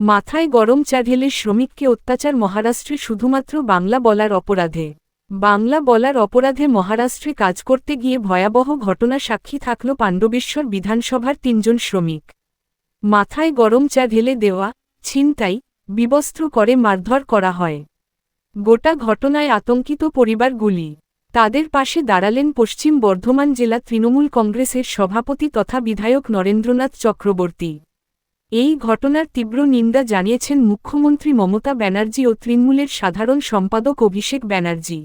মাথায় গরম চা ঢেলে শ্রমিককে অত্যাচার মহারাষ্ট্রে শুধুমাত্র বাংলা বলার অপরাধে। বাংলা বলার অপরাধে মহারাষ্ট্রে কাজ করতে গিয়ে ভয়াবহ ঘটনা সাক্ষী থাকল পাণ্ডবেশ্বর বিধানসভার ৩ জন শ্রমিক। মাথায় গরম চা ঢেলে দেওয়া, ছিনতাই, বিবস্ত্র করে মারধর করা হয়। গোটা ঘটনায় আতঙ্কিত পরিবারগুলি। তাদের পাশে দাঁড়ালেন পশ্চিম বর্ধমান জেলা তৃণমূল কংগ্রেসের সভাপতি তথা বিধায়ক নরেন্দ্রনাথ চক্রবর্তী। এই ঘটনার তীব্র নিন্দা জানিয়েছেন মুখ্যমন্ত্রী মমতা ব্যানার্জি ও তৃণমূলের সাধারণ সম্পাদক অভিষেক ব্যানার্জি।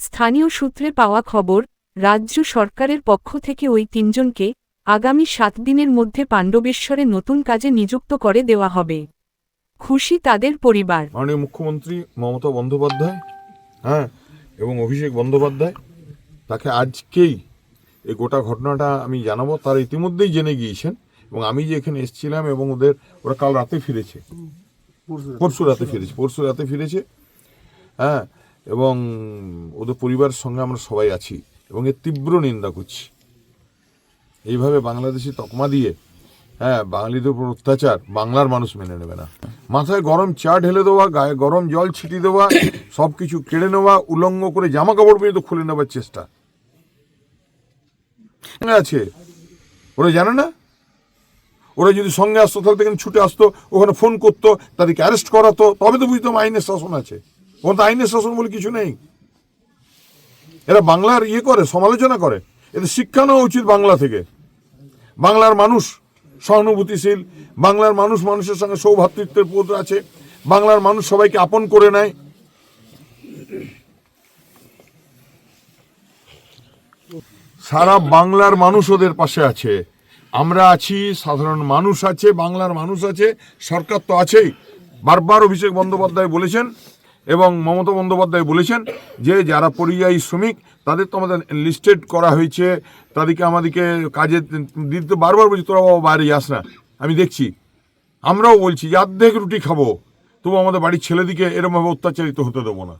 স্থানীয় সূত্রে পাওয়া খবর, রাজ্য সরকারের পক্ষ থেকে ওই ৩ জনকে আগামী ৭ দিনের মধ্যে পাণ্ডবেশ্বরে নতুন কাজে নিযুক্ত করে দেওয়া হবে। খুশি তাদের পরিবার। মাননীয় মুখ্যমন্ত্রী মমতা বন্দ্যোপাধ্যায় এবং অভিষেক বন্দ্যোপাধ্যায়, তাকে আজকেই এই গোটা ঘটনাটা আমি জানাবো। তারা ইতিমধ্যেই জেনে গিয়েছেন এবং আমি যে এখানে এসেছিলাম এবং ওরা কাল রাতে ফিরেছে, পরশু রাতে ফিরেছে এবং ওদের পরিবারের সঙ্গে আমরা সবাই আছি এবং এর তীব্র নিন্দা করছি। এইভাবে বাংলাদেশি তকমা দিয়ে বাঙালিদের উপর অত্যাচার বাংলার মানুষ মেনে নেবে না। মাথায় গরম চা ঢেলে দেওয়া, গায়ে গরম জল ছিটিয়ে দেওয়া, সব কিছু কেড়ে নেওয়া, উলঙ্গ করে জামা কাপড় পর্যন্ত খুলে নেবার চেষ্টা আছে। ওরা জানে না? ওরা যদি সঙ্গে আসতো তাহলে এখানে ছুটে আসতো, ওখানে ফোন করতো, তাদেরকে অ্যারেস্ট করাতো, তবে তো বুঝতাম আইনের শাসন আছে। ওখানে তো আইনের শাসন বলে কিছু নেই। এরা বাংলার করে, সমালোচনা করে। এদের শিক্ষা নেওয়া উচিত বাংলা থেকে। বাংলার মানুষ সহানুভূতিশীল, বাংলার মানুষ মানুষের সঙ্গে সৌভ্রাতৃত্বের বোধ আছে, বাংলার মানুষ সবাইকে আপন করে নেয়। সারা বাংলার মানুষ ওদের পাশে আছে, আমরা আছি, সাধারণ মানুষ আছে, বাংলার মানুষ আছে, সরকার তো আছেই। বারবার অভিষেক বন্দ্যোপাধ্যায় বলেছেন এবং মমতা বন্দ্যোপাধ্যায় বলেছেন যে যারা পরিযায়ী শ্রমিক তাদের তো আমাদের লিস্টেড করা হয়েছে, তাদেরকে আমাদেরকে কাজে দিতে বারবার বলছি তোরা বাবা বাইরে যাস না। আমি দেখছি, আমরাও বলছি যে অর্ধেক রুটি খাবো, তবু আমাদের বাড়ির ছেলেদিকে এরকমভাবে অত্যাচারিত হতে দেবো না।